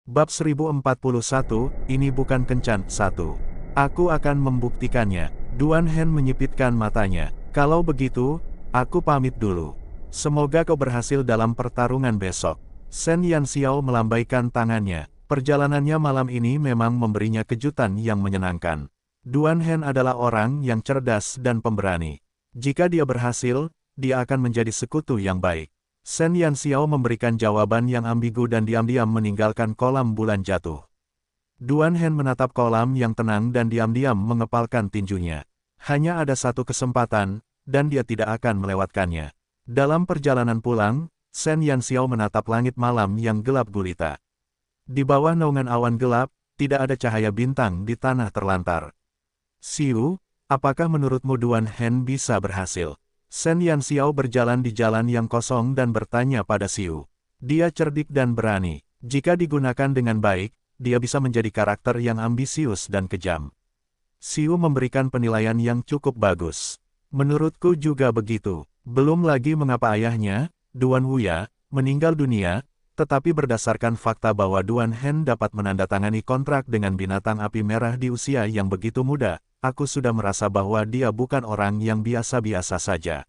Bab 1041, ini bukan kencan. 1. Aku akan membuktikannya. Duan Hen menyipitkan matanya. Kalau begitu, aku pamit dulu. Semoga kau berhasil dalam pertarungan besok. Sen Yanxiao melambaikan tangannya. Perjalanannya malam ini memang memberinya kejutan yang menyenangkan. Duan Hen adalah orang yang cerdas dan pemberani. Jika dia berhasil, dia akan menjadi sekutu yang baik. Sen Yanxiao memberikan jawaban yang ambigu dan diam-diam meninggalkan kolam bulan jatuh. Duan Hen menatap kolam yang tenang dan diam-diam mengepalkan tinjunya. Hanya ada satu kesempatan, dan dia tidak akan melewatkannya. Dalam perjalanan pulang, Sen Yanxiao menatap langit malam yang gelap gulita. Di bawah naungan awan gelap, tidak ada cahaya bintang di tanah terlantar. Siu, apakah menurutmu Duan Hen bisa berhasil? Sen Yanxiao berjalan di jalan yang kosong dan bertanya pada Siu. Dia cerdik dan berani. Jika digunakan dengan baik, dia bisa menjadi karakter yang ambisius dan kejam. Siu memberikan penilaian yang cukup bagus. Menurutku juga begitu. Belum lagi mengapa ayahnya, Duan Wuya, meninggal dunia, tetapi berdasarkan fakta bahwa Duan Hen dapat menandatangani kontrak dengan binatang api merah di usia yang begitu muda, aku sudah merasa bahwa dia bukan orang yang biasa-biasa saja.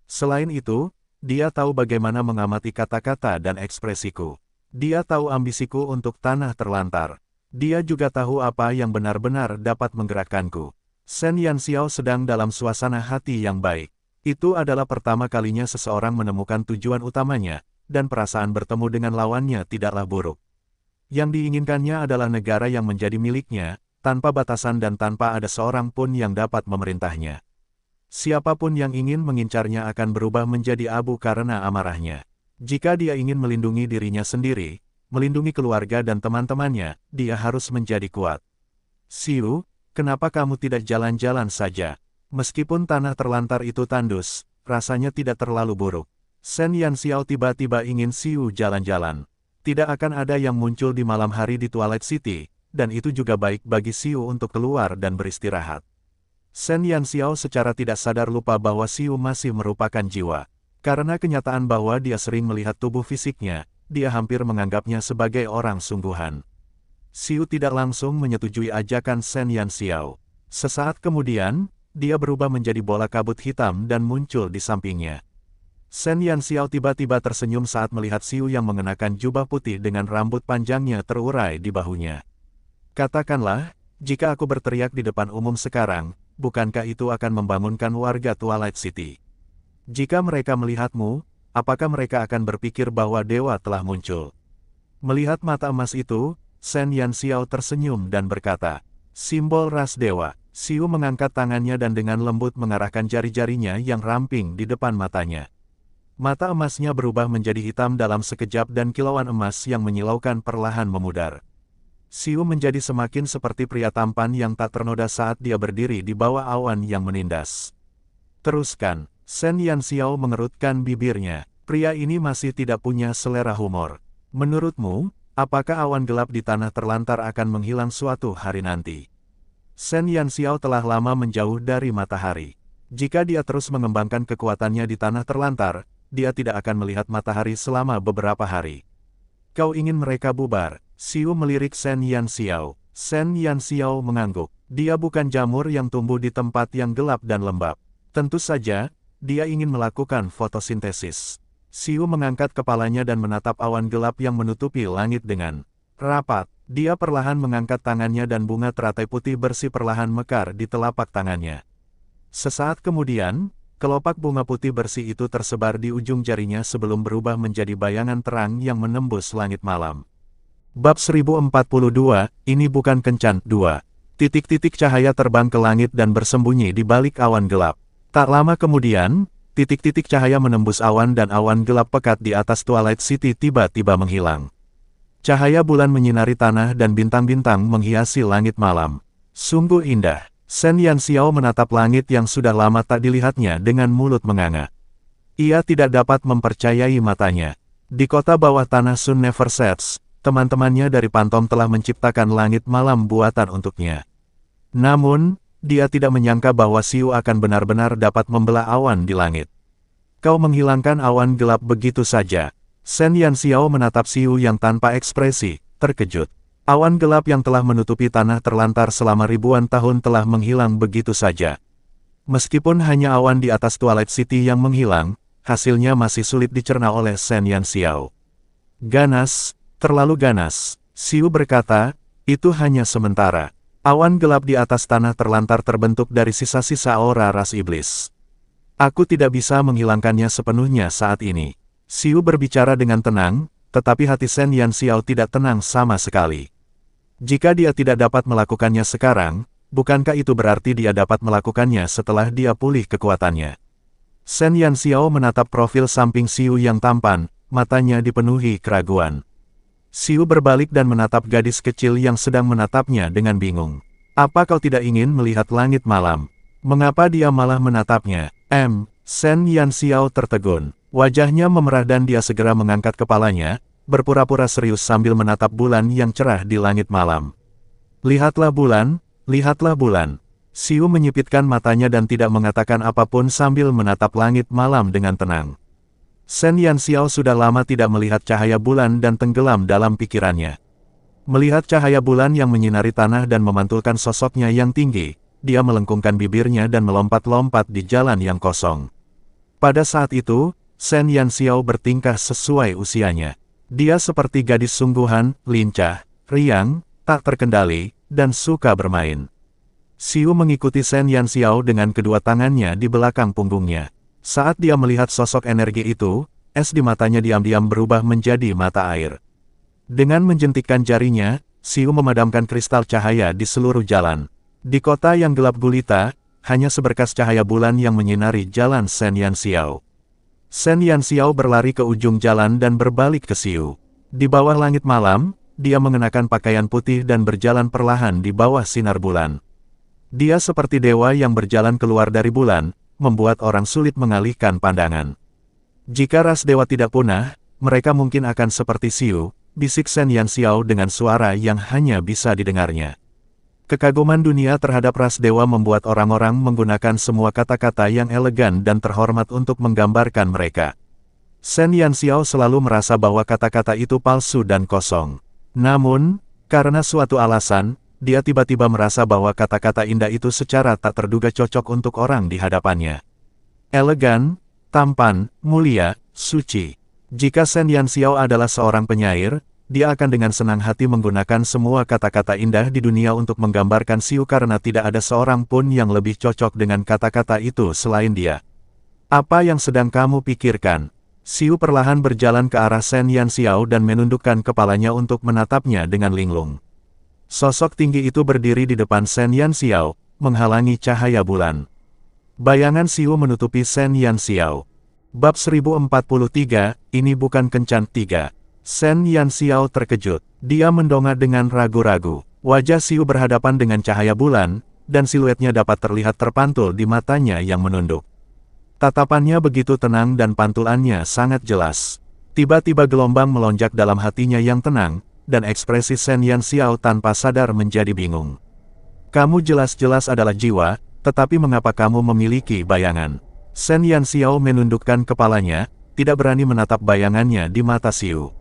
Selain itu, dia tahu bagaimana mengamati kata-kata dan ekspresiku. Dia tahu ambisiku untuk tanah terlantar. Dia juga tahu apa yang benar-benar dapat menggerakkanku. Sen Yanxiao sedang dalam suasana hati yang baik. Itu adalah pertama kalinya seseorang menemukan tujuan utamanya, dan perasaan bertemu dengan lawannya tidaklah buruk. Yang diinginkannya adalah negara yang menjadi miliknya, tanpa batasan dan tanpa ada seorang pun yang dapat memerintahnya. Siapapun yang ingin mengincarnya akan berubah menjadi abu karena amarahnya. Jika dia ingin melindungi dirinya sendiri, melindungi keluarga dan teman-temannya, dia harus menjadi kuat. Siu, kenapa kamu tidak jalan-jalan saja? Meskipun tanah terlantar itu tandus, rasanya tidak terlalu buruk. Sen Yanxiao tiba-tiba ingin Siu jalan-jalan. Tidak akan ada yang muncul di malam hari di Twilight City, dan itu juga baik bagi Siu untuk keluar dan beristirahat. Sen Yanxiao secara tidak sadar lupa bahwa Siu masih merupakan jiwa. Karena kenyataan bahwa dia sering melihat tubuh fisiknya, dia hampir menganggapnya sebagai orang sungguhan. Siu tidak langsung menyetujui ajakan Sen Yanxiao. Sesaat kemudian, dia berubah menjadi bola kabut hitam dan muncul di sampingnya. Sen Yanxiao tiba-tiba tersenyum saat melihat Siu yang mengenakan jubah putih dengan rambut panjangnya terurai di bahunya. Katakanlah, jika aku berteriak di depan umum sekarang, bukankah itu akan membangunkan warga Twilight City? Jika mereka melihatmu, apakah mereka akan berpikir bahwa dewa telah muncul? Melihat mata emas itu, Sen Yanxiao tersenyum dan berkata, simbol ras dewa. Siu mengangkat tangannya dan dengan lembut mengarahkan jari-jarinya yang ramping di depan matanya. Mata emasnya berubah menjadi hitam dalam sekejap dan kilauan emas yang menyilaukan perlahan memudar. Siu menjadi semakin seperti pria tampan yang tak ternoda saat dia berdiri di bawah awan yang menindas. Teruskan, Sen Yanxiao mengerutkan bibirnya. Pria ini masih tidak punya selera humor. Menurutmu, apakah awan gelap di tanah terlantar akan menghilang suatu hari nanti? Sen Yanxiao telah lama menjauh dari matahari. Jika dia terus mengembangkan kekuatannya di tanah terlantar, dia tidak akan melihat matahari selama beberapa hari. Kau ingin mereka bubar? Siu melirik Sen Yanxiao. Sen Yanxiao mengangguk. Dia bukan jamur yang tumbuh di tempat yang gelap dan lembab. Tentu saja, dia ingin melakukan fotosintesis. Siu mengangkat kepalanya dan menatap awan gelap yang menutupi langit dengan rapat. Dia perlahan mengangkat tangannya dan bunga teratai putih bersih perlahan mekar di telapak tangannya. Sesaat kemudian, kelopak bunga putih bersih itu tersebar di ujung jarinya sebelum berubah menjadi bayangan terang yang menembus langit malam. Bab 1042, ini bukan kencan. 2. Titik-titik cahaya terbang ke langit dan bersembunyi di balik awan gelap. Tak lama kemudian, titik-titik cahaya menembus awan dan awan gelap pekat di atas Twilight City tiba-tiba menghilang. Cahaya bulan menyinari tanah dan bintang-bintang menghiasi langit malam. Sungguh indah. Sen Yanxiao menatap langit yang sudah lama tak dilihatnya dengan mulut menganga. Ia tidak dapat mempercayai matanya. Di kota bawah tanah Sun Never Sets, teman-temannya dari Pantom telah menciptakan langit malam buatan untuknya. Namun, dia tidak menyangka bahwa Siu akan benar-benar dapat membelah awan di langit. Kau menghilangkan awan gelap begitu saja. Sen Yanxiao menatap Siu yang tanpa ekspresi, terkejut. Awan gelap yang telah menutupi tanah terlantar selama ribuan tahun telah menghilang begitu saja. Meskipun hanya awan di atas Twilight City yang menghilang, hasilnya masih sulit dicerna oleh Shen Yanxiao. Ganas, terlalu ganas, Xiu berkata, itu hanya sementara. Awan gelap di atas tanah terlantar terbentuk dari sisa-sisa aura ras iblis. Aku tidak bisa menghilangkannya sepenuhnya saat ini. Xiu berbicara dengan tenang, tetapi hati Shen Yanxiao tidak tenang sama sekali. Jika dia tidak dapat melakukannya sekarang, bukankah itu berarti dia dapat melakukannya setelah dia pulih kekuatannya? Shen Yanxiao menatap profil samping Xiu yang tampan, matanya dipenuhi keraguan. Xiu berbalik dan menatap gadis kecil yang sedang menatapnya dengan bingung. Apa kau tidak ingin melihat langit malam? Mengapa dia malah menatapnya? Shen Yanxiao tertegun. Wajahnya memerah dan dia segera mengangkat kepalanya, berpura-pura serius sambil menatap bulan yang cerah di langit malam. Lihatlah bulan, lihatlah bulan. Xiu menyipitkan matanya dan tidak mengatakan apapun sambil menatap langit malam dengan tenang. Shen Yanxiao sudah lama tidak melihat cahaya bulan dan tenggelam dalam pikirannya. Melihat cahaya bulan yang menyinari tanah dan memantulkan sosoknya yang tinggi, dia melengkungkan bibirnya dan melompat-lompat di jalan yang kosong. Pada saat itu, Shen Yanxiao bertingkah sesuai usianya. Dia seperti gadis sungguhan, lincah, riang, tak terkendali, dan suka bermain. Xiu mengikuti Shen Yanxiao dengan kedua tangannya di belakang punggungnya. Saat dia melihat sosok energi itu, es di matanya diam-diam berubah menjadi mata air. Dengan menjentikkan jarinya, Xiu memadamkan kristal cahaya di seluruh jalan. Di kota yang gelap gulita, hanya seberkas cahaya bulan yang menyinari jalan Shen Yanxiao. Shen Yanxiao berlari ke ujung jalan dan berbalik ke Xiu. Di bawah langit malam, dia mengenakan pakaian putih dan berjalan perlahan di bawah sinar bulan. Dia seperti dewa yang berjalan keluar dari bulan, membuat orang sulit mengalihkan pandangan. Jika ras dewa tidak punah, mereka mungkin akan seperti Xiu, bisik Shen Yanxiao dengan suara yang hanya bisa didengarnya. Kekaguman dunia terhadap ras dewa membuat orang-orang menggunakan semua kata-kata yang elegan dan terhormat untuk menggambarkan mereka. Shen Yanxiao selalu merasa bahwa kata-kata itu palsu dan kosong. Namun, karena suatu alasan, dia tiba-tiba merasa bahwa kata-kata indah itu secara tak terduga cocok untuk orang di hadapannya. Elegan, tampan, mulia, suci. Jika Shen Yanxiao adalah seorang penyair, dia akan dengan senang hati menggunakan semua kata-kata indah di dunia untuk menggambarkan Xiu karena tidak ada seorang pun yang lebih cocok dengan kata-kata itu selain dia. Apa yang sedang kamu pikirkan? Xiu perlahan berjalan ke arah Shen Yanxiao dan menundukkan kepalanya untuk menatapnya dengan linglung. Sosok tinggi itu berdiri di depan Shen Yanxiao, menghalangi cahaya bulan. Bayangan Xiu menutupi Shen Yanxiao. Bab 1043, ini bukan kencan 3. Shen Yanxiao terkejut. Dia mendongak dengan ragu-ragu. Wajah Xiu berhadapan dengan cahaya bulan, dan siluetnya dapat terlihat terpantul di matanya yang menunduk. Tatapannya begitu tenang dan pantulannya sangat jelas. Tiba-tiba gelombang melonjak dalam hatinya yang tenang, dan ekspresi Shen Yanxiao tanpa sadar menjadi bingung. Kamu jelas-jelas adalah jiwa, tetapi mengapa kamu memiliki bayangan? Shen Yanxiao menundukkan kepalanya, tidak berani menatap bayangannya di mata Xiu.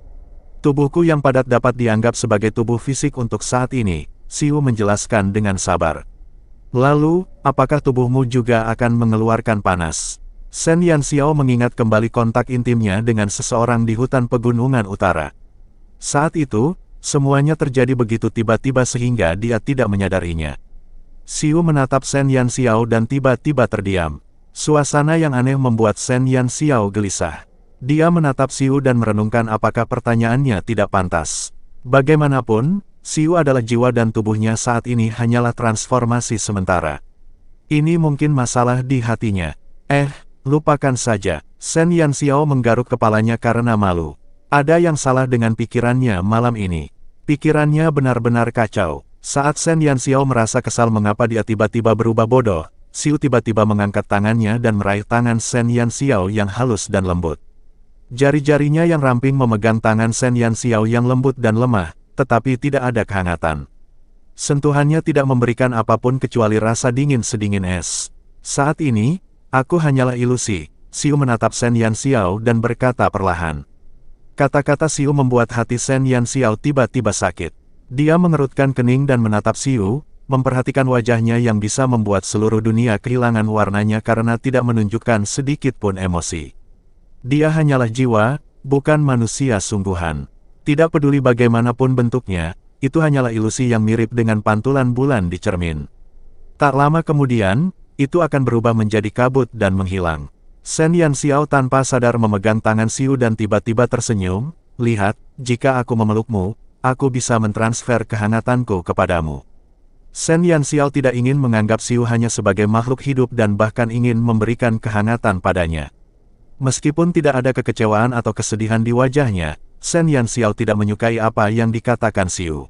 Tubuhku yang padat dapat dianggap sebagai tubuh fisik untuk saat ini, Xiu menjelaskan dengan sabar. Lalu, apakah tubuhmu juga akan mengeluarkan panas? Shen Yanxiao mengingat kembali kontak intimnya dengan seseorang di hutan pegunungan utara. Saat itu, semuanya terjadi begitu tiba-tiba sehingga dia tidak menyadarinya. Xiu menatap Shen Yanxiao dan tiba-tiba terdiam. Suasana yang aneh membuat Shen Yanxiao gelisah. Dia menatap Xiu dan merenungkan apakah pertanyaannya tidak pantas. Bagaimanapun, Xiu adalah jiwa dan tubuhnya saat ini hanyalah transformasi sementara. Ini mungkin masalah di hatinya. Lupakan saja. Shen Yanxiao menggaruk kepalanya karena malu. Ada yang salah dengan pikirannya malam ini. Pikirannya benar-benar kacau. Saat Shen Yanxiao merasa kesal mengapa dia tiba-tiba berubah bodoh, Xiu tiba-tiba mengangkat tangannya dan meraih tangan Shen Yanxiao yang halus dan lembut. Jari-jarinya yang ramping memegang tangan Shen Yanxiao yang lembut dan lemah, tetapi tidak ada kehangatan. Sentuhannya tidak memberikan apapun kecuali rasa dingin sedingin es. Saat ini, aku hanyalah ilusi. Xiu menatap Shen Yanxiao dan berkata perlahan. Kata-kata Xiu membuat hati Shen Yanxiao tiba-tiba sakit. Dia mengerutkan kening dan menatap Xiu, memperhatikan wajahnya yang bisa membuat seluruh dunia kehilangan warnanya karena tidak menunjukkan sedikit pun emosi. Dia hanyalah jiwa, bukan manusia sungguhan. Tidak peduli bagaimanapun bentuknya, itu hanyalah ilusi yang mirip dengan pantulan bulan di cermin. Tak lama kemudian, itu akan berubah menjadi kabut dan menghilang. Shen Yanxiao tanpa sadar memegang tangan Xiu dan tiba-tiba tersenyum, "Lihat, jika aku memelukmu, aku bisa mentransfer kehangatanku kepadamu." Shen Yanxiao tidak ingin menganggap Xiu hanya sebagai makhluk hidup dan bahkan ingin memberikan kehangatan padanya. Meskipun tidak ada kekecewaan atau kesedihan di wajahnya, Shen Yanxiao tidak menyukai apa yang dikatakan Xiu.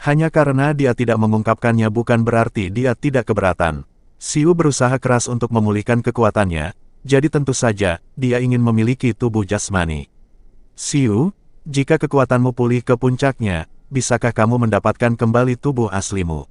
Hanya karena dia tidak mengungkapkannya bukan berarti dia tidak keberatan. Xiu berusaha keras untuk memulihkan kekuatannya, jadi tentu saja, dia ingin memiliki tubuh jasmani. "Xiu, jika kekuatanmu pulih ke puncaknya, bisakah kamu mendapatkan kembali tubuh aslimu?"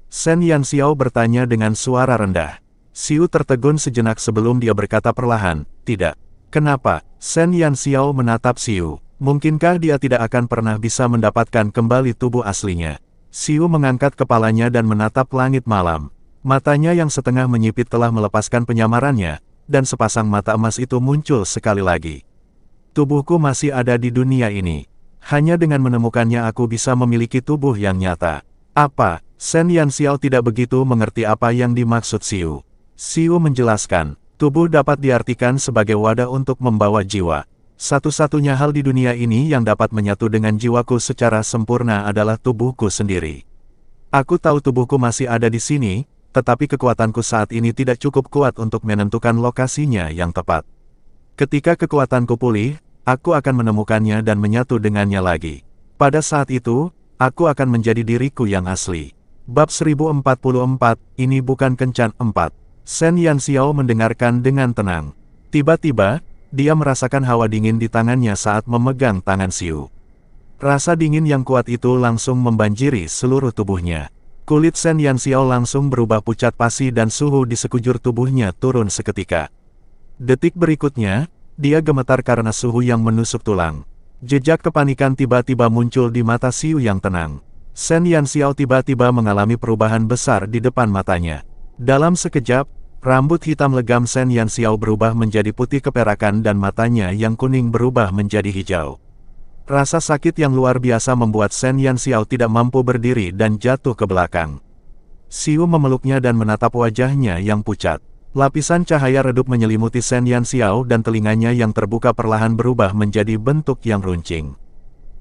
Shen Yanxiao bertanya dengan suara rendah. Xiu tertegun sejenak sebelum dia berkata perlahan, "Tidak." "Kenapa?" Shen Yanxiao menatap Xiu. Mungkinkah dia tidak akan pernah bisa mendapatkan kembali tubuh aslinya? Xiu mengangkat kepalanya dan menatap langit malam. Matanya yang setengah menyipit telah melepaskan penyamarannya, dan sepasang mata emas itu muncul sekali lagi. "Tubuhku masih ada di dunia ini. Hanya dengan menemukannya aku bisa memiliki tubuh yang nyata." "Apa?" Shen Yanxiao tidak begitu mengerti apa yang dimaksud Xiu. Xiu menjelaskan, tubuh dapat diartikan sebagai wadah untuk membawa jiwa. Satu-satunya hal di dunia ini yang dapat menyatu dengan jiwaku secara sempurna adalah tubuhku sendiri. Aku tahu tubuhku masih ada di sini, tetapi kekuatanku saat ini tidak cukup kuat untuk menentukan lokasinya yang tepat. Ketika kekuatanku pulih, aku akan menemukannya dan menyatu dengannya lagi. Pada saat itu, aku akan menjadi diriku yang asli. Bab 1044, ini bukan kencan 4. Shen Yanxiao mendengarkan dengan tenang. Tiba-tiba, dia merasakan hawa dingin di tangannya saat memegang tangan Xiu. Rasa dingin yang kuat itu langsung membanjiri seluruh tubuhnya. Kulit Shen Yanxiao langsung berubah pucat pasi dan suhu di sekujur tubuhnya turun seketika. Detik berikutnya, dia gemetar karena suhu yang menusuk tulang. Jejak kepanikan tiba-tiba muncul di mata Xiu yang tenang. Shen Yanxiao tiba-tiba mengalami perubahan besar di depan matanya. Dalam sekejap, rambut hitam legam Shen Yanxiao berubah menjadi putih keperakan dan matanya yang kuning berubah menjadi hijau. Rasa sakit yang luar biasa membuat Shen Yanxiao tidak mampu berdiri dan jatuh ke belakang. Xiu memeluknya dan menatap wajahnya yang pucat. Lapisan cahaya redup menyelimuti Shen Yanxiao dan telinganya yang terbuka perlahan berubah menjadi bentuk yang runcing.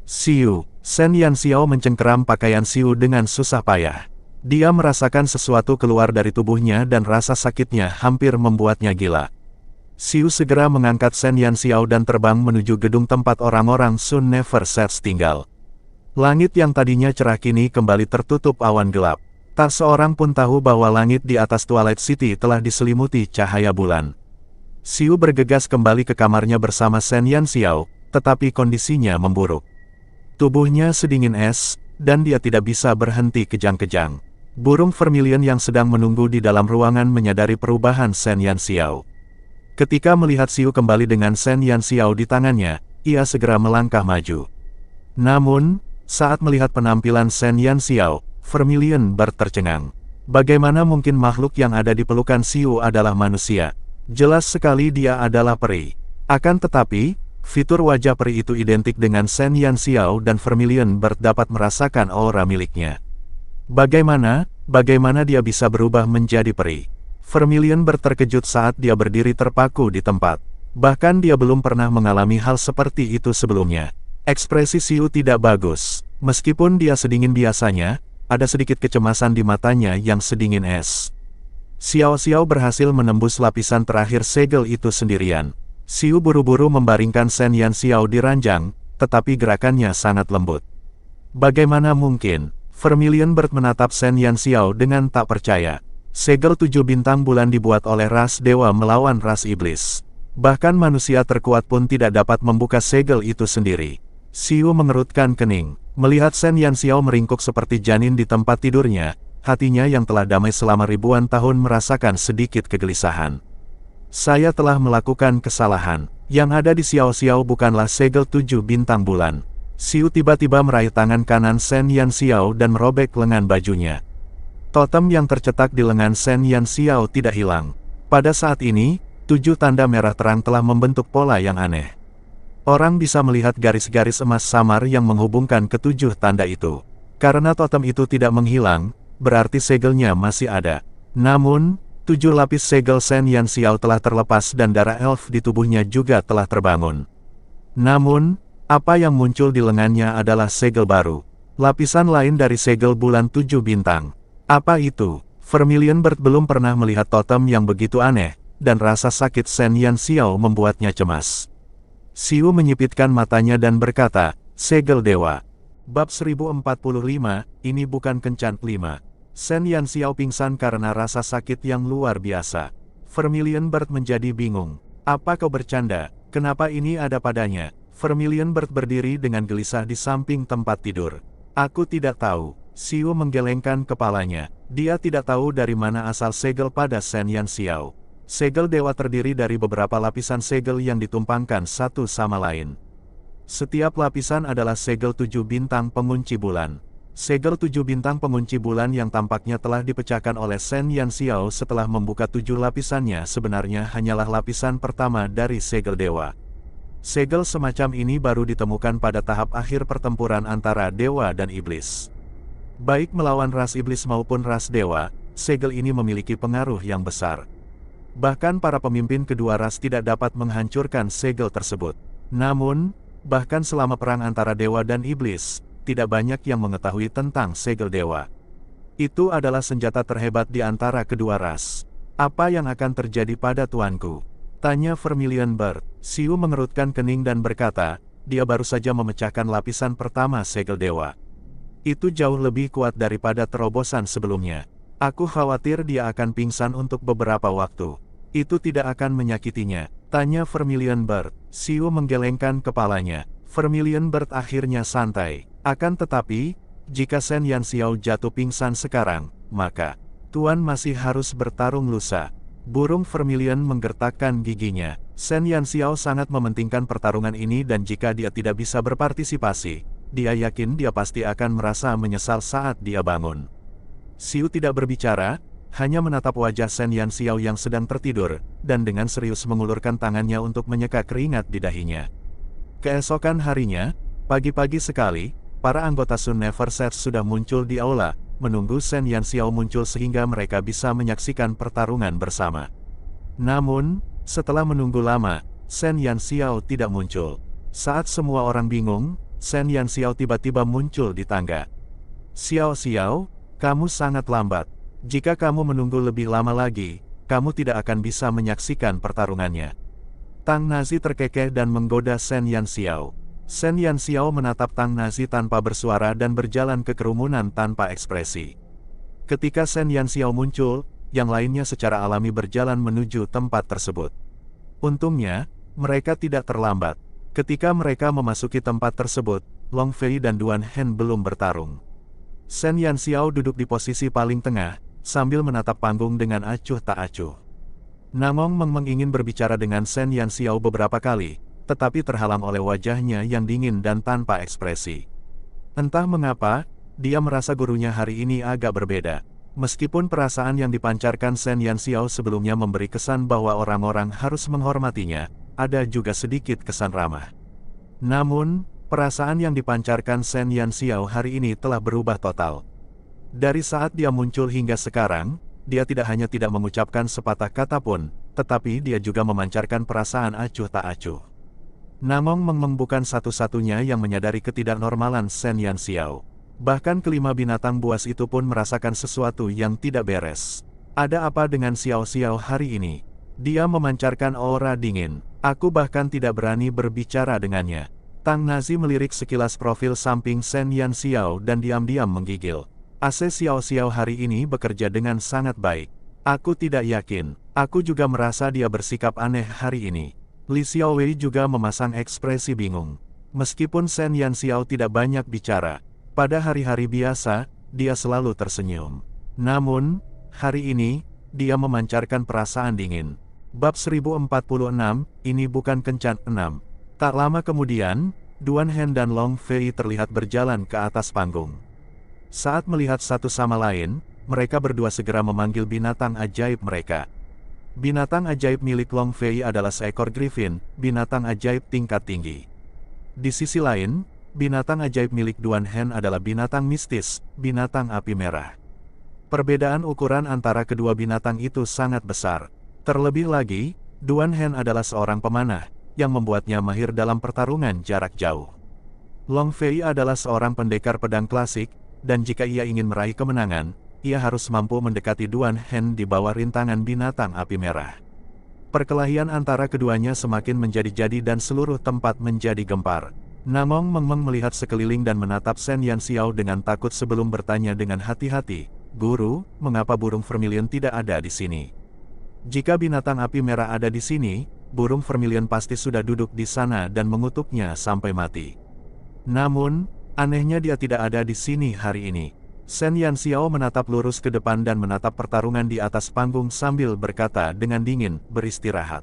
"Xiu." Shen Yanxiao mencengkeram pakaian Xiu dengan susah payah. Dia merasakan sesuatu keluar dari tubuhnya dan rasa sakitnya hampir membuatnya gila. Xiu segera mengangkat Shen Yanxiao dan terbang menuju gedung tempat orang-orang Sun Never Sets tinggal. Langit yang tadinya cerah kini kembali tertutup awan gelap. Tak seorang pun tahu bahwa langit di atas Twilight City telah diselimuti cahaya bulan. Xiu bergegas kembali ke kamarnya bersama Shen Yanxiao, tetapi kondisinya memburuk. Tubuhnya sedingin es, dan dia tidak bisa berhenti kejang-kejang. Burung vermilion yang sedang menunggu di dalam ruangan menyadari perubahan Shen Yanxiao. Ketika melihat Xiu kembali dengan Shen Yanxiao di tangannya, ia segera melangkah maju. Namun, saat melihat penampilan Shen Yanxiao, Vermilion Bird tercengang. Bagaimana mungkin makhluk yang ada di pelukan Xiu adalah manusia? Jelas sekali dia adalah peri. Akan tetapi, fitur wajah peri itu identik dengan Shen Yanxiao dan Vermilion Bird dapat merasakan aura miliknya. Bagaimana dia bisa berubah menjadi peri? Vermilion Bird terkejut saat dia berdiri terpaku di tempat. Bahkan dia belum pernah mengalami hal seperti itu sebelumnya. Ekspresi Xiu tidak bagus. Meskipun dia sedingin biasanya, ada sedikit kecemasan di matanya yang sedingin es. Xiao Xiao berhasil menembus lapisan terakhir segel itu sendirian. Xiu buru-buru membaringkan Shen Yanxiao di ranjang, tetapi gerakannya sangat lembut. Bagaimana mungkin? Vermilion Bird menatap Shen Yanxiao dengan tak percaya. Segel 7 bintang bulan dibuat oleh ras dewa melawan ras iblis. Bahkan manusia terkuat pun tidak dapat membuka segel itu sendiri. Xiu mengerutkan kening. Melihat Shen Yanxiao meringkuk seperti janin di tempat tidurnya, hatinya yang telah damai selama ribuan tahun merasakan sedikit kegelisahan. Saya telah melakukan kesalahan. Yang ada di Xiao Xiao bukanlah segel 7 bintang bulan. Xiu tiba-tiba meraih tangan kanan Shen Yanxiao dan merobek lengan bajunya. Totem yang tercetak di lengan Shen Yanxiao tidak hilang. Pada saat ini, 7 tanda merah terang telah membentuk pola yang aneh. Orang bisa melihat garis-garis emas samar yang menghubungkan ketujuh tanda itu. Karena totem itu tidak menghilang, berarti segelnya masih ada. Namun, 7 lapis segel Shen Yanxiao telah terlepas dan darah elf di tubuhnya juga telah terbangun. Namun, apa yang muncul di lengannya adalah segel baru. Lapisan lain dari segel bulan 7 bintang. Apa itu? Vermilion Bird belum pernah melihat totem yang begitu aneh, dan rasa sakit Shen Yanxiao membuatnya cemas. Xiu menyipitkan matanya dan berkata, segel dewa. Bab 1045, ini bukan kencan 5. Shen Yanxiao pingsan karena rasa sakit yang luar biasa. Vermilion Bird menjadi bingung. Apa kau bercanda? Kenapa ini ada padanya? Vermilion Bird berdiri dengan gelisah di samping tempat tidur. Aku tidak tahu. Xiu menggelengkan kepalanya. Dia tidak tahu dari mana asal segel pada Shen Yanxiao. Segel dewa terdiri dari beberapa lapisan segel yang ditumpangkan satu sama lain. Setiap lapisan adalah segel 7 bintang pengunci bulan. Segel 7 bintang pengunci bulan yang tampaknya telah dipecahkan oleh Shen Yanxiao setelah membuka 7 lapisannya sebenarnya hanyalah lapisan pertama dari segel dewa. Segel semacam ini baru ditemukan pada tahap akhir pertempuran antara dewa dan iblis. Baik melawan ras iblis maupun ras dewa, segel ini memiliki pengaruh yang besar. Bahkan para pemimpin kedua ras tidak dapat menghancurkan segel tersebut. Namun, bahkan selama perang antara dewa dan iblis, tidak banyak yang mengetahui tentang segel dewa. Itu adalah senjata terhebat di antara kedua ras. Apa yang akan terjadi pada tuanku? Tanya Vermilion Bird. Xiu mengerutkan kening dan berkata, dia baru saja memecahkan lapisan pertama segel dewa. Itu jauh lebih kuat daripada terobosan sebelumnya. Aku khawatir dia akan pingsan untuk beberapa waktu. Itu tidak akan menyakitinya. Tanya Vermilion Bird. Xiu menggelengkan kepalanya. Vermilion Bird akhirnya santai. Akan tetapi, jika Shen Yanxiao jatuh pingsan sekarang, maka Tuan masih harus bertarung lusa. Burung Vermilion menggertakkan giginya. Shen Yanxiao sangat mementingkan pertarungan ini dan jika dia tidak bisa berpartisipasi, dia yakin dia pasti akan merasa menyesal saat dia bangun. Xiu tidak berbicara, hanya menatap wajah Shen Yanxiao yang sedang tertidur, dan dengan serius mengulurkan tangannya untuk menyeka keringat di dahinya. Keesokan harinya, pagi-pagi sekali, para anggota Sun Never Set sudah muncul di aula, menunggu Shen Yanxiao muncul sehingga mereka bisa menyaksikan pertarungan bersama. Namun, setelah menunggu lama, Shen Yanxiao tidak muncul. Saat semua orang bingung, Shen Yanxiao tiba-tiba muncul di tangga. Xiao Xiao, kamu sangat lambat. Jika kamu menunggu lebih lama lagi, kamu tidak akan bisa menyaksikan pertarungannya. Tang Nazi terkekeh dan menggoda Shen Yanxiao. Shen Yanxiao menatap Tang Nazi tanpa bersuara dan berjalan ke kerumunan tanpa ekspresi. Ketika Shen Yanxiao muncul, yang lainnya secara alami berjalan menuju tempat tersebut. Untungnya, mereka tidak terlambat. Ketika mereka memasuki tempat tersebut, Long Fei dan Duan Hen belum bertarung. Shen Yanxiao duduk di posisi paling tengah, sambil menatap panggung dengan acuh tak acuh. Namong Meng ingin berbicara dengan Shen Yanxiao beberapa kali, tetapi terhalang oleh wajahnya yang dingin dan tanpa ekspresi. Entah mengapa, dia merasa gurunya hari ini agak berbeda. Meskipun perasaan yang dipancarkan Shen Yanxiao sebelumnya memberi kesan bahwa orang-orang harus menghormatinya, ada juga sedikit kesan ramah. Namun, perasaan yang dipancarkan Shen Yanxiao hari ini telah berubah total. Dari saat dia muncul hingga sekarang, dia tidak hanya tidak mengucapkan sepatah kata pun, tetapi dia juga memancarkan perasaan acuh tak acuh. Namong Meng bukan satu-satunya yang menyadari ketidaknormalan Shen Yanxiao. Bahkan kelima binatang buas itu pun merasakan sesuatu yang tidak beres. Ada apa dengan Xiao Xiao hari ini? Dia memancarkan aura dingin. Aku bahkan tidak berani berbicara dengannya. Tang Nazi melirik sekilas profil samping Shen Yanxiao dan diam-diam menggigil. Ase Xiao Xiao hari ini bekerja dengan sangat baik. Aku tidak yakin. Aku juga merasa dia bersikap aneh hari ini. Li Xiaowei juga memasang ekspresi bingung. Meskipun Shen Yanxiao tidak banyak bicara, pada hari-hari biasa, dia selalu tersenyum. Namun, hari ini, dia memancarkan perasaan dingin. Bab 1046, ini bukan kencan 6. Tak lama kemudian, Duan Hen dan Long Fei terlihat berjalan ke atas panggung. Saat melihat satu sama lain, mereka berdua segera memanggil binatang ajaib mereka. Binatang ajaib milik Long Fei adalah seekor griffin, binatang ajaib tingkat tinggi. Di sisi lain, binatang ajaib milik Duan Hen adalah binatang mistis, binatang api merah. Perbedaan ukuran antara kedua binatang itu sangat besar. Terlebih lagi, Duan Hen adalah seorang pemanah, yang membuatnya mahir dalam pertarungan jarak jauh. Long Fei adalah seorang pendekar pedang klasik, dan jika ia ingin meraih kemenangan, ia harus mampu mendekati Duan Hen di bawah rintangan binatang api merah. Perkelahian antara keduanya semakin menjadi-jadi dan seluruh tempat menjadi gempar. Namong Mengmeng melihat sekeliling dan menatap Shen Yanxiao dengan takut sebelum bertanya dengan hati-hati, "Guru, mengapa burung vermilion tidak ada di sini? Jika binatang api merah ada di sini, burung vermilion pasti sudah duduk di sana dan mengutuknya sampai mati. Namun, anehnya dia tidak ada di sini hari ini." Shen Yanxiao menatap lurus ke depan dan menatap pertarungan di atas panggung sambil berkata dengan dingin, "Beristirahat."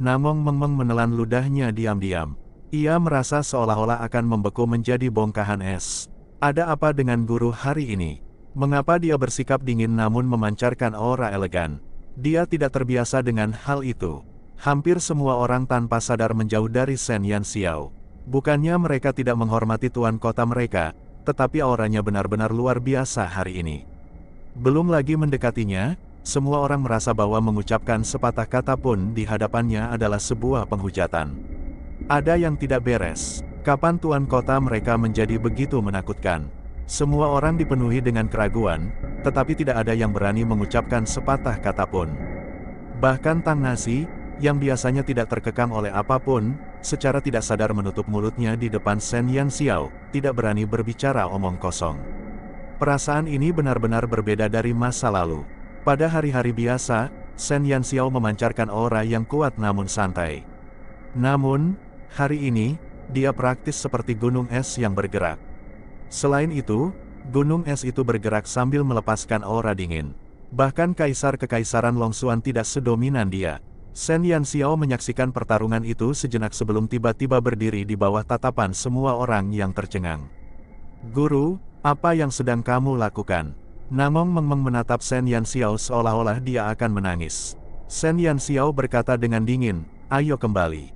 Namong Mengmeng menelan ludahnya diam-diam. Ia merasa seolah-olah akan membeku menjadi bongkahan es. Ada apa dengan guru hari ini? Mengapa dia bersikap dingin namun memancarkan aura elegan? Dia tidak terbiasa dengan hal itu. Hampir semua orang tanpa sadar menjauh dari Shen Yanxiao. Bukannya mereka tidak menghormati tuan kota mereka, tetapi auranya benar-benar luar biasa hari ini. Belum lagi mendekatinya, semua orang merasa bahwa mengucapkan sepatah kata pun di hadapannya adalah sebuah penghujatan. Ada yang tidak beres. Kapan tuan kota mereka menjadi begitu menakutkan? Semua orang dipenuhi dengan keraguan, tetapi tidak ada yang berani mengucapkan sepatah kata pun. Bahkan Tang Nasi, yang biasanya tidak terkekang oleh apapun, secara tidak sadar menutup mulutnya di depan Shen Yanxiao, tidak berani berbicara omong kosong. Perasaan ini benar-benar berbeda dari masa lalu. Pada hari-hari biasa, Shen Yanxiao memancarkan aura yang kuat namun santai. Namun, hari ini, dia praktis seperti gunung es yang bergerak. Selain itu, gunung es itu bergerak sambil melepaskan aura dingin. Bahkan kaisar kekaisaran Longxuan tidak sedominan dia. Shen Yanxiao menyaksikan pertarungan itu sejenak sebelum tiba-tiba berdiri di bawah tatapan semua orang yang tercengang. "Guru, apa yang sedang kamu lakukan?" Namong Mengmeng menatap Shen Yanxiao seolah-olah dia akan menangis. Shen Yanxiao berkata dengan dingin, "Ayo kembali."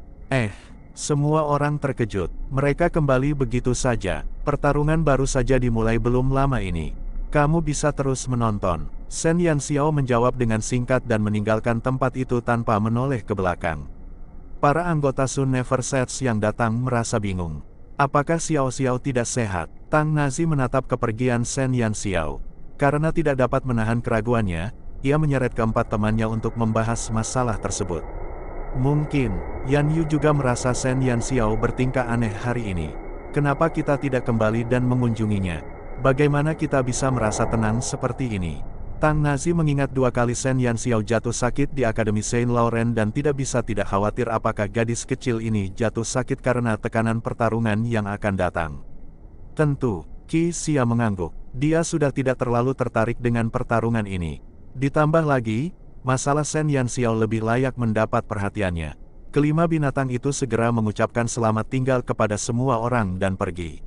Semua orang terkejut. Mereka kembali begitu saja. Pertarungan baru saja dimulai belum lama ini. "Kamu bisa terus menonton." Shen Yanxiao menjawab dengan singkat dan meninggalkan tempat itu tanpa menoleh ke belakang. Para anggota Sun Never Sets yang datang merasa bingung. Apakah Xiao Xiao tidak sehat? Tang Nazi menatap kepergian Shen Yanxiao. Karena tidak dapat menahan keraguannya, ia menyeret keempat temannya untuk membahas masalah tersebut. Mungkin, Yan Yu juga merasa Shen Yanxiao bertingkah aneh hari ini. Kenapa kita tidak kembali dan mengunjunginya? Bagaimana kita bisa merasa tenang seperti ini? Tang Nazi mengingat 2 kali Shen Yanxiao jatuh sakit di Akademi Saint Laurent dan tidak bisa tidak khawatir apakah gadis kecil ini jatuh sakit karena tekanan pertarungan yang akan datang. Tentu, Qi Xia mengangguk. Dia sudah tidak terlalu tertarik dengan pertarungan ini. Ditambah lagi, masalah Shen Yanxiao lebih layak mendapat perhatiannya. Kelima binatang itu segera mengucapkan selamat tinggal kepada semua orang dan pergi.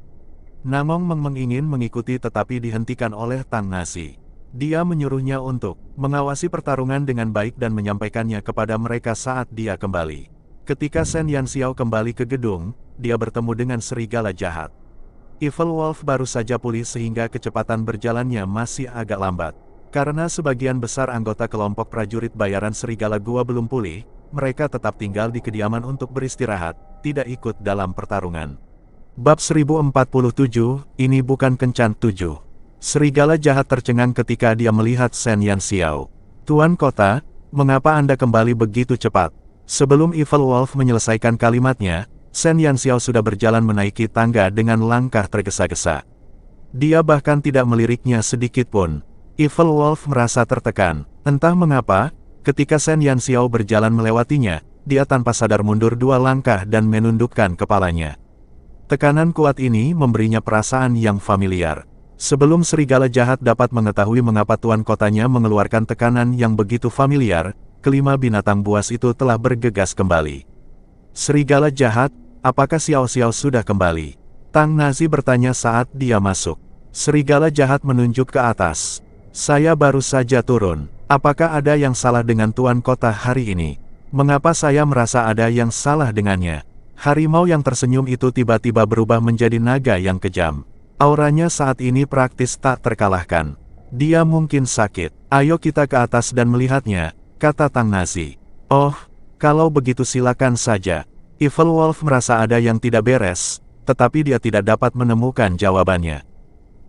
Namong Mengmeng ingin mengikuti tetapi dihentikan oleh Tang Nasi. Dia menyuruhnya untuk mengawasi pertarungan dengan baik dan menyampaikannya kepada mereka saat dia kembali. Ketika Shen Yanxiao kembali ke gedung, dia bertemu dengan serigala jahat. Evil Wolf baru saja pulih sehingga kecepatan berjalannya masih agak lambat. Karena sebagian besar anggota kelompok prajurit bayaran serigala gua belum pulih, mereka tetap tinggal di kediaman untuk beristirahat, tidak ikut dalam pertarungan. Bab 1047, ini bukan kencan 7. Serigala jahat tercengang ketika dia melihat Shen Yanxiao. "Tuan kota, mengapa Anda kembali begitu cepat?" Sebelum Evil Wolf menyelesaikan kalimatnya, Shen Yanxiao sudah berjalan menaiki tangga dengan langkah tergesa-gesa. Dia bahkan tidak meliriknya sedikit pun. Evil Wolf merasa tertekan. Entah mengapa, ketika Shen Yanxiao berjalan melewatinya, dia tanpa sadar mundur 2 langkah dan menundukkan kepalanya. Tekanan kuat ini memberinya perasaan yang familiar. Sebelum serigala jahat dapat mengetahui mengapa tuan kotanya mengeluarkan tekanan yang begitu familiar, kelima binatang buas itu telah bergegas kembali. Serigala jahat, apakah Xiao Xiao sudah kembali? Tang Nazi bertanya saat dia masuk. Serigala jahat menunjuk ke atas. Saya baru saja turun. Apakah ada yang salah dengan tuan kota hari ini? Mengapa saya merasa ada yang salah dengannya? Harimau yang tersenyum itu tiba-tiba berubah menjadi naga yang kejam. Auranya saat ini praktis tak terkalahkan. Dia mungkin sakit. Ayo kita ke atas dan melihatnya, kata Tang Nazi. Oh, kalau begitu silakan saja. Evil Wolf merasa ada yang tidak beres, tetapi dia tidak dapat menemukan jawabannya.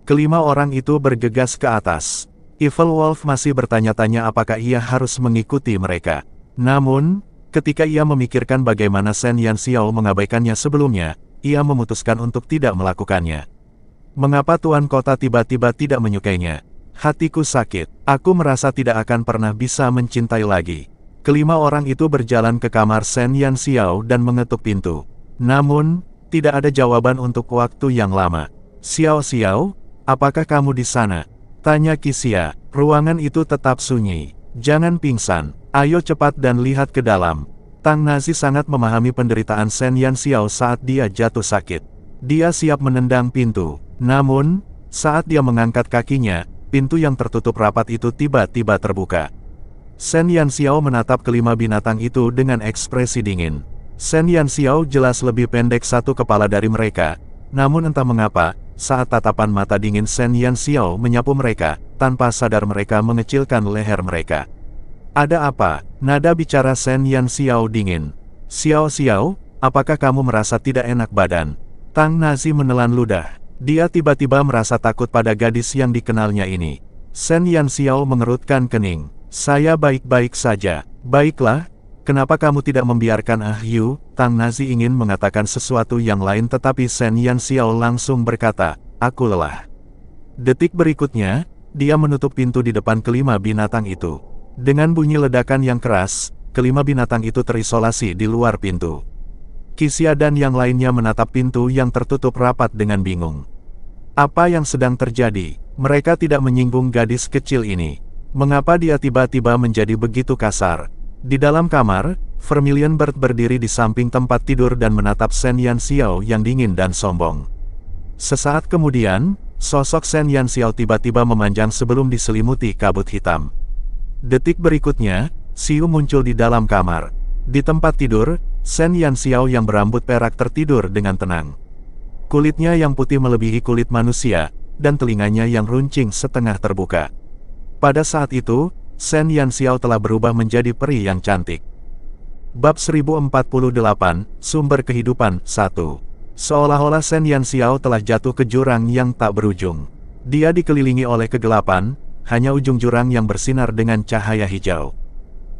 Kelima orang itu bergegas ke atas. Evil Wolf masih bertanya-tanya apakah ia harus mengikuti mereka. Namun, ketika ia memikirkan bagaimana Shen Yanxiao mengabaikannya sebelumnya, ia memutuskan untuk tidak melakukannya. Mengapa tuan kota tiba-tiba tidak menyukainya? Hatiku sakit. Aku merasa tidak akan pernah bisa mencintai lagi. Kelima orang itu berjalan ke kamar Shen Yanxiao dan mengetuk pintu. Namun, tidak ada jawaban untuk waktu yang lama. Xiao Xiao, apakah kamu di sana? Tanya Qixia. Ruangan itu tetap sunyi. Jangan pingsan. Ayo cepat dan lihat ke dalam. Tang Nazi sangat memahami penderitaan Shen Yanxiao saat dia jatuh sakit. Dia siap menendang pintu. Namun, saat dia mengangkat kakinya, pintu yang tertutup rapat itu tiba-tiba terbuka. Shen Yanxiao menatap kelima binatang itu dengan ekspresi dingin. Shen Yanxiao jelas lebih pendek satu kepala dari mereka. Namun entah mengapa, saat tatapan mata dingin Shen Yanxiao menyapu mereka, tanpa sadar mereka mengecilkan leher mereka. Ada apa? Nada bicara Shen Yanxiao dingin. Xiao Xiao, apakah kamu merasa tidak enak badan? Tang Nazi menelan ludah. Dia tiba-tiba merasa takut pada gadis yang dikenalnya ini. Shen Yanxiao mengerutkan kening. Saya baik-baik saja. Baiklah, kenapa kamu tidak membiarkan Yu? Tang Nazi ingin mengatakan sesuatu yang lain tetapi Shen Yanxiao langsung berkata, aku lelah. Detik berikutnya, dia menutup pintu di depan kelima binatang itu. Dengan bunyi ledakan yang keras, kelima binatang itu terisolasi di luar pintu. Qixia dan yang lainnya menatap pintu yang tertutup rapat dengan bingung. Apa yang sedang terjadi? Mereka tidak menyinggung gadis kecil ini. Mengapa dia tiba-tiba menjadi begitu kasar? Di dalam kamar, Vermilion Bird berdiri di samping tempat tidur dan menatap Shen Yanxiao yang dingin dan sombong. Sesaat kemudian, sosok Shen Yanxiao tiba-tiba memanjang sebelum diselimuti kabut hitam. Detik berikutnya, Xiu muncul di dalam kamar. Di tempat tidur, Shen Yanxiao yang berambut perak tertidur dengan tenang. Kulitnya yang putih melebihi kulit manusia, dan telinganya yang runcing setengah terbuka. Pada saat itu, Shen Yanxiao telah berubah menjadi peri yang cantik. Bab 1048, Sumber Kehidupan 1. Seolah-olah Shen Yanxiao telah jatuh ke jurang yang tak berujung. Dia dikelilingi oleh kegelapan, hanya ujung jurang yang bersinar dengan cahaya hijau.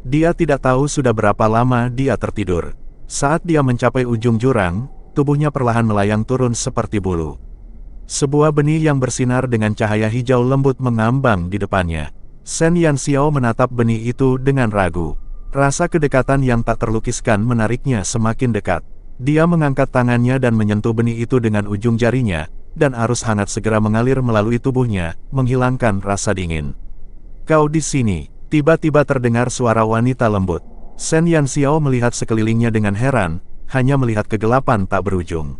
Dia tidak tahu sudah berapa lama dia tertidur. Saat dia mencapai ujung jurang, tubuhnya perlahan melayang turun seperti bulu. Sebuah benih yang bersinar dengan cahaya hijau lembut mengambang di depannya. Shen Yanxiao menatap benih itu dengan ragu. Rasa kedekatan yang tak terlukiskan menariknya semakin dekat. Dia mengangkat tangannya dan menyentuh benih itu dengan ujung jarinya, dan arus hangat segera mengalir melalui tubuhnya, menghilangkan rasa dingin. Kau di sini, tiba-tiba terdengar suara wanita lembut. Shen Yanxiao melihat sekelilingnya dengan heran, hanya melihat kegelapan tak berujung.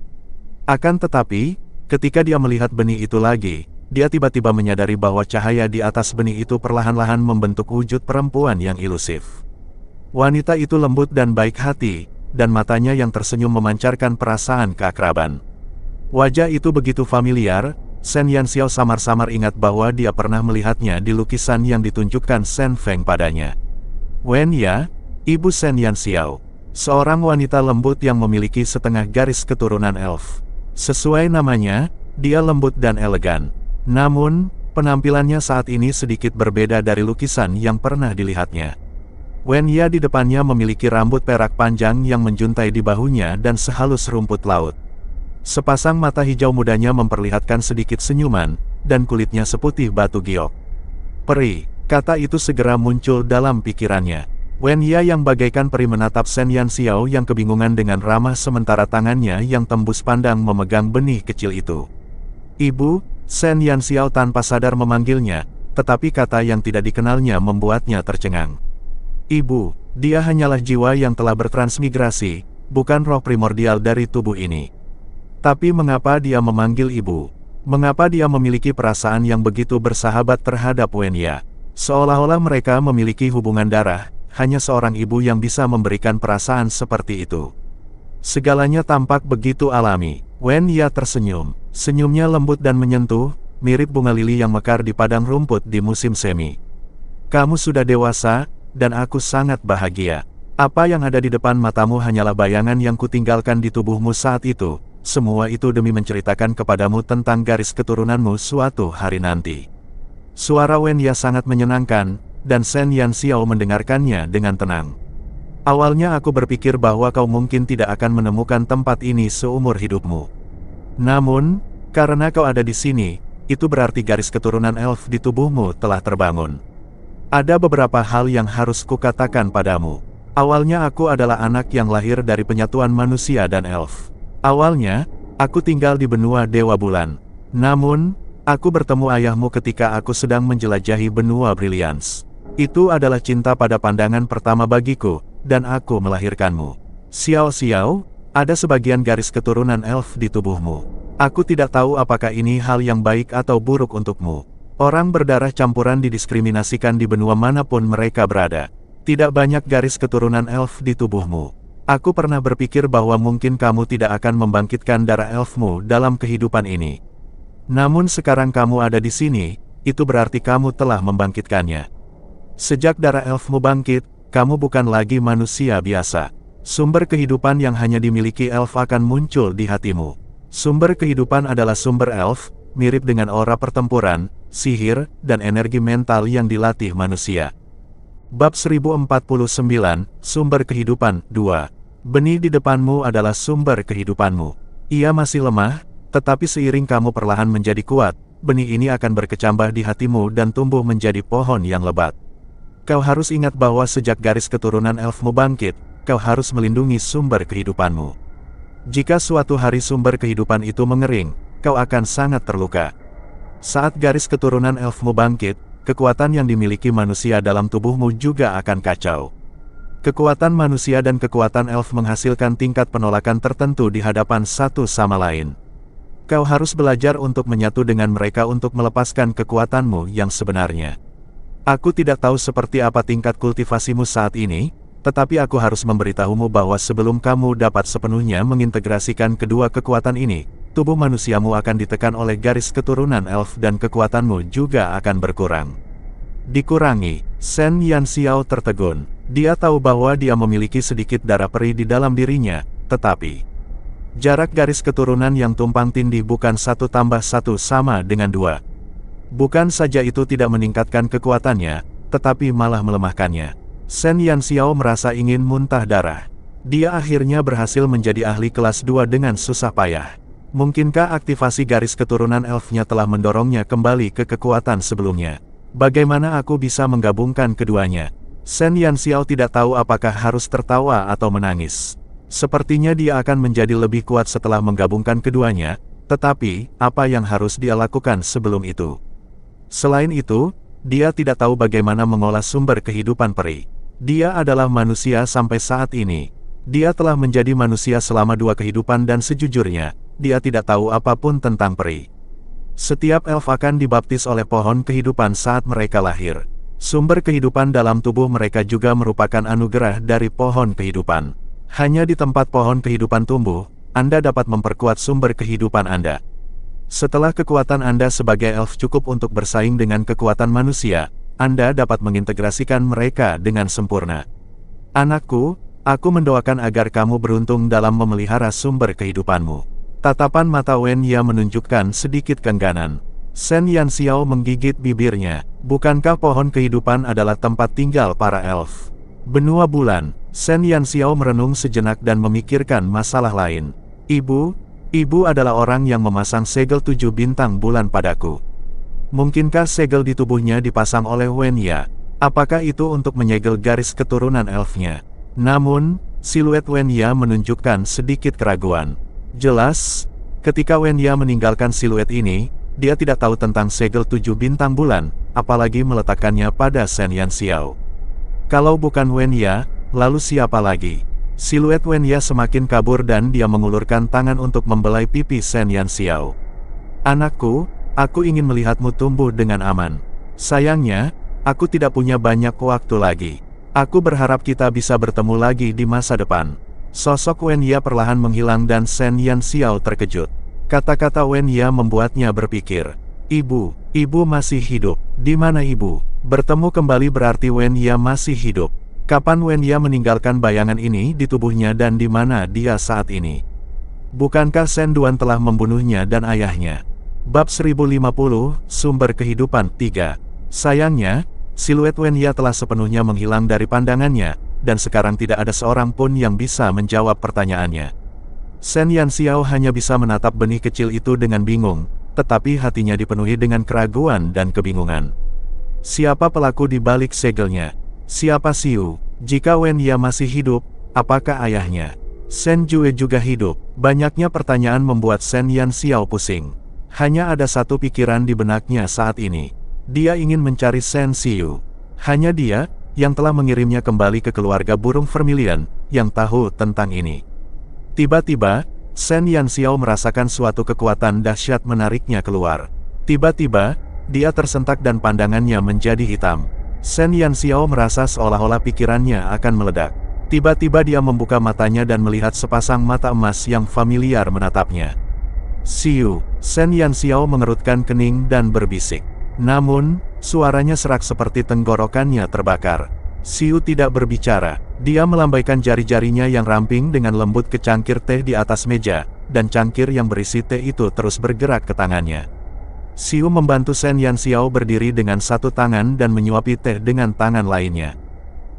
Akan tetapi, ketika dia melihat benih itu lagi, dia tiba-tiba menyadari bahwa cahaya di atas benih itu perlahan-lahan membentuk wujud perempuan yang ilusif. Wanita itu lembut dan baik hati, dan matanya yang tersenyum memancarkan perasaan keakraban. Wajah itu begitu familiar, Shen Yanxiao samar-samar ingat bahwa dia pernah melihatnya di lukisan yang ditunjukkan Shen Feng padanya. Wen Ya, ibu Shen Yanxiao, seorang wanita lembut yang memiliki setengah garis keturunan elf. Sesuai namanya, dia lembut dan elegan. Namun, penampilannya saat ini sedikit berbeda dari lukisan yang pernah dilihatnya. Wen Ya di depannya memiliki rambut perak panjang yang menjuntai di bahunya dan sehalus rumput laut. Sepasang mata hijau mudanya memperlihatkan sedikit senyuman, dan kulitnya seputih batu giok. Peri, kata itu segera muncul dalam pikirannya. Wen Ya yang bagaikan peri menatap Shen Yanxiao yang kebingungan dengan ramah sementara tangannya yang tembus pandang memegang benih kecil itu. Ibu, Shen Yanxiao tanpa sadar memanggilnya, tetapi kata yang tidak dikenalnya membuatnya tercengang. Ibu, dia hanyalah jiwa yang telah bertransmigrasi, bukan roh primordial dari tubuh ini. Tapi mengapa dia memanggil ibu? Mengapa dia memiliki perasaan yang begitu bersahabat terhadap Wenya? Seolah-olah mereka memiliki hubungan darah, hanya seorang ibu yang bisa memberikan perasaan seperti itu. Segalanya tampak begitu alami. Wenya tersenyum. Senyumnya lembut dan menyentuh, mirip bunga lili yang mekar di padang rumput di musim semi. Kamu sudah dewasa, dan aku sangat bahagia. Apa yang ada di depan matamu hanyalah bayangan yang kutinggalkan di tubuhmu saat itu. Semua itu demi menceritakan kepadamu tentang garis keturunanmu suatu hari nanti. Suara Wenya sangat menyenangkan, dan Shen Yanxiao mendengarkannya dengan tenang. Awalnya aku berpikir bahwa kau mungkin tidak akan menemukan tempat ini seumur hidupmu. Namun, karena kau ada di sini, itu berarti garis keturunan elf di tubuhmu telah terbangun. Ada beberapa hal yang harus kukatakan padamu. Awalnya aku adalah anak yang lahir dari penyatuan manusia dan elf. Awalnya, aku tinggal di benua Dewa Bulan. Namun, aku bertemu ayahmu ketika aku sedang menjelajahi benua Brilliance. Itu adalah cinta pada pandangan pertama bagiku, dan aku melahirkanmu. Xiao Xiao, ada sebagian garis keturunan elf di tubuhmu. Aku tidak tahu apakah ini hal yang baik atau buruk untukmu. Orang berdarah campuran didiskriminasikan di benua manapun mereka berada. Tidak banyak garis keturunan elf di tubuhmu. Aku pernah berpikir bahwa mungkin kamu tidak akan membangkitkan darah elfmu dalam kehidupan ini. Namun sekarang kamu ada di sini, itu berarti kamu telah membangkitkannya. Sejak darah elfmu bangkit, kamu bukan lagi manusia biasa. Sumber kehidupan yang hanya dimiliki elf akan muncul di hatimu. Sumber kehidupan adalah sumber elf, mirip dengan aura pertempuran, sihir, dan energi mental yang dilatih manusia. Bab 1049, Sumber Kehidupan 2. Benih di depanmu adalah sumber kehidupanmu. Ia masih lemah, tetapi seiring kamu perlahan menjadi kuat, benih ini akan berkecambah di hatimu dan tumbuh menjadi pohon yang lebat. Kau harus ingat bahwa sejak garis keturunan elfmu bangkit, kau harus melindungi sumber kehidupanmu. Jika suatu hari sumber kehidupan itu mengering, kau akan sangat terluka. Saat garis keturunan elfmu bangkit, kekuatan yang dimiliki manusia dalam tubuhmu juga akan kacau. Kekuatan manusia dan kekuatan elf menghasilkan tingkat penolakan tertentu di hadapan satu sama lain. Kau harus belajar untuk menyatu dengan mereka untuk melepaskan kekuatanmu yang sebenarnya. Aku tidak tahu seperti apa tingkat kultivasimu saat ini, tetapi aku harus memberitahumu bahwa sebelum kamu dapat sepenuhnya mengintegrasikan kedua kekuatan ini, tubuh manusiamu akan ditekan oleh garis keturunan elf dan kekuatanmu juga akan berkurang. Dikurangi. Shen Yanxiao tertegun. Dia tahu bahwa dia memiliki sedikit darah peri di dalam dirinya, tetapi jarak garis keturunan yang tumpang tindih bukan 1 tambah 1 sama dengan 2. Bukan saja itu tidak meningkatkan kekuatannya, tetapi malah melemahkannya. Shen Yanxiao merasa ingin muntah darah. Dia akhirnya berhasil menjadi ahli kelas 2 dengan susah payah. Mungkinkah aktivasi garis keturunan elfnya telah mendorongnya kembali ke kekuatan sebelumnya? Bagaimana aku bisa menggabungkan keduanya? Shen Yanxiao tidak tahu apakah harus tertawa atau menangis. Sepertinya dia akan menjadi lebih kuat setelah menggabungkan keduanya, tetapi, apa yang harus dia lakukan sebelum itu? Selain itu, dia tidak tahu bagaimana mengolah sumber kehidupan peri. Dia adalah manusia sampai saat ini. Dia telah menjadi manusia selama 2 kehidupan dan sejujurnya, dia tidak tahu apapun tentang peri. Setiap elf akan dibaptis oleh pohon kehidupan saat mereka lahir. Sumber kehidupan dalam tubuh mereka juga merupakan anugerah dari pohon kehidupan. Hanya di tempat pohon kehidupan tumbuh, Anda dapat memperkuat sumber kehidupan Anda. Setelah kekuatan Anda sebagai elf cukup untuk bersaing dengan kekuatan manusia, Anda dapat mengintegrasikan mereka dengan sempurna. Anakku, aku mendoakan agar kamu beruntung dalam memelihara sumber kehidupanmu. Tatapan mata Wenya menunjukkan sedikit keengganan. Shen Yanxiao menggigit bibirnya. Bukankah pohon kehidupan adalah tempat tinggal para elf? Benua bulan. Shen Yanxiao merenung sejenak dan memikirkan masalah lain. Ibu adalah orang yang memasang segel 7 bintang bulan padaku. Mungkinkah segel di tubuhnya dipasang oleh Wenya? Apakah itu untuk menyegel garis keturunan elfnya? Namun, siluet Wenya menunjukkan sedikit keraguan. Jelas, ketika Wenya meninggalkan siluet ini, dia tidak tahu tentang segel 7 bintang bulan, apalagi meletakkannya pada Shen Yanxiao. Kalau bukan Wen Ya, lalu siapa lagi? Siluet Wen Ya semakin kabur dan dia mengulurkan tangan untuk membelai pipi Shen Yanxiao. Anakku, aku ingin melihatmu tumbuh dengan aman. Sayangnya, aku tidak punya banyak waktu lagi. Aku berharap kita bisa bertemu lagi di masa depan. Sosok Wen Ya perlahan menghilang dan Shen Yanxiao terkejut. Kata-kata Wen Ya membuatnya berpikir. Ibu masih hidup. Di mana ibu? Bertemu kembali berarti Wen Ya masih hidup. Kapan Wen Ya meninggalkan bayangan ini di tubuhnya dan di mana dia saat ini? Bukankah Shen Duan telah membunuhnya dan ayahnya? Bab 1050, Sumber Kehidupan 3. Sayangnya, siluet Wen Ya telah sepenuhnya menghilang dari pandangannya, dan sekarang tidak ada seorang pun yang bisa menjawab pertanyaannya. Shen Yanxiao hanya bisa menatap benih kecil itu dengan bingung, tetapi hatinya dipenuhi dengan keraguan dan kebingungan. Siapa pelaku di balik segelnya? Siapa Xiu? Jika Wen Ya masih hidup, apakah ayahnya? Shen Jue juga hidup. Banyaknya pertanyaan membuat Shen Yanxiao pusing. Hanya ada satu pikiran di benaknya saat ini. Dia ingin mencari Shen Xiu. Hanya dia yang telah mengirimnya kembali ke keluarga burung vermilion yang tahu tentang ini. Tiba-tiba, Shen Yanxiao merasakan suatu kekuatan dahsyat menariknya keluar. Tiba-tiba, dia tersentak dan pandangannya menjadi hitam. Shen Yanxiao merasa seolah-olah pikirannya akan meledak. Tiba-tiba dia membuka matanya dan melihat sepasang mata emas yang familiar menatapnya. Xiu, Shen Yanxiao mengerutkan kening dan berbisik. Namun, suaranya serak seperti tenggorokannya terbakar. Xiu tidak berbicara. Dia melambaikan jari-jarinya yang ramping dengan lembut ke cangkir teh di atas meja, dan cangkir yang berisi teh itu terus bergerak ke tangannya. Xiu membantu Shen Yanxiao berdiri dengan satu tangan dan menyuapi teh dengan tangan lainnya.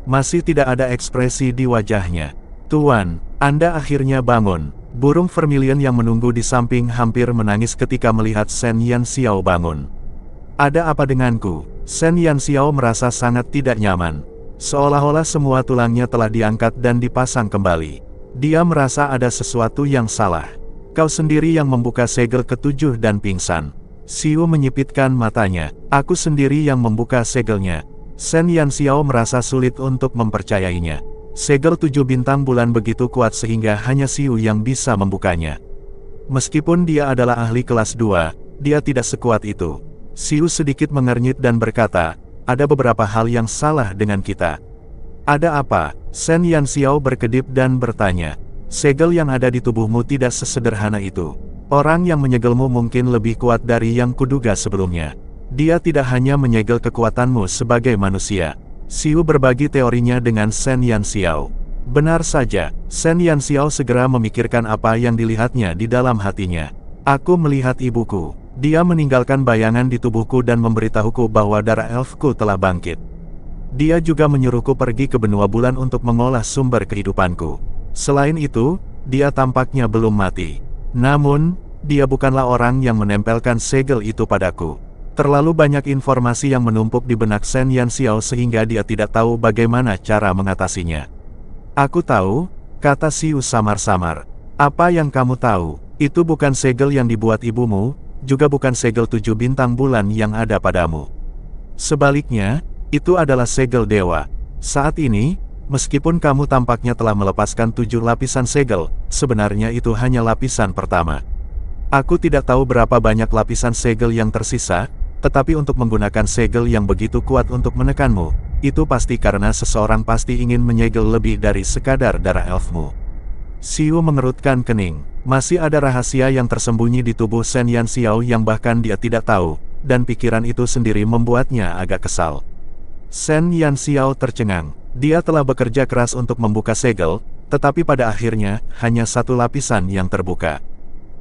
Masih tidak ada ekspresi di wajahnya. Tuan, Anda akhirnya bangun. Burung vermilion yang menunggu di samping hampir menangis ketika melihat Shen Yanxiao bangun. Ada apa denganku? Shen Yanxiao merasa sangat tidak nyaman. Seolah-olah semua tulangnya telah diangkat dan dipasang kembali. Dia merasa ada sesuatu yang salah. Kau sendiri yang membuka segel ketujuh dan pingsan. Xiu menyipitkan matanya. Aku sendiri yang membuka segelnya. Shen Yanxiao merasa sulit untuk mempercayainya. Segel 7 bintang bulan begitu kuat sehingga hanya Xiu yang bisa membukanya. Meskipun dia adalah ahli kelas 2, dia tidak sekuat itu. Xiu sedikit mengernyit dan berkata, ada beberapa hal yang salah dengan kita. Ada apa? Shen Yanxiao berkedip dan bertanya. Segel yang ada di tubuhmu tidak sesederhana itu. Orang yang menyegelmu mungkin lebih kuat dari yang kuduga sebelumnya. Dia tidak hanya menyegel kekuatanmu sebagai manusia. Xiu berbagi teorinya dengan Shen Yanxiao. Benar saja, Shen Yanxiao segera memikirkan apa yang dilihatnya di dalam hatinya. Aku melihat ibuku. Dia meninggalkan bayangan di tubuhku dan memberitahuku bahwa darah elfku telah bangkit. Dia juga menyuruhku pergi ke benua bulan untuk mengolah sumber kehidupanku. Selain itu, dia tampaknya belum mati. Namun, dia bukanlah orang yang menempelkan segel itu padaku. Terlalu banyak informasi yang menumpuk di benak Shen Yanxiao sehingga dia tidak tahu bagaimana cara mengatasinya. Aku tahu, kata Xiu samar-samar. Apa yang kamu tahu? Itu bukan segel yang dibuat ibumu, juga bukan segel 7 bintang bulan yang ada padamu. Sebaliknya, itu adalah segel dewa. Saat ini, meskipun kamu tampaknya telah melepaskan 7 lapisan segel, sebenarnya itu hanya lapisan pertama. Aku tidak tahu berapa banyak lapisan segel yang tersisa, tetapi untuk menggunakan segel yang begitu kuat untuk menekanmu, itu pasti karena seseorang pasti ingin menyegel lebih dari sekadar darah elfmu. Xiu mengerutkan kening. Masih ada rahasia yang tersembunyi di tubuh Shen Yanxiao yang bahkan dia tidak tahu, dan pikiran itu sendiri membuatnya agak kesal. Shen Yanxiao tercengang. Dia telah bekerja keras untuk membuka segel, tetapi pada akhirnya, hanya satu lapisan yang terbuka.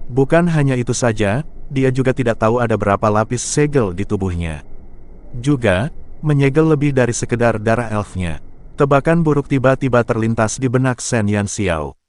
Bukan hanya itu saja, dia juga tidak tahu ada berapa lapis segel di tubuhnya. Juga, menyegel lebih dari sekedar darah elfnya. Tebakan buruk tiba-tiba terlintas di benak Shen Yanxiao.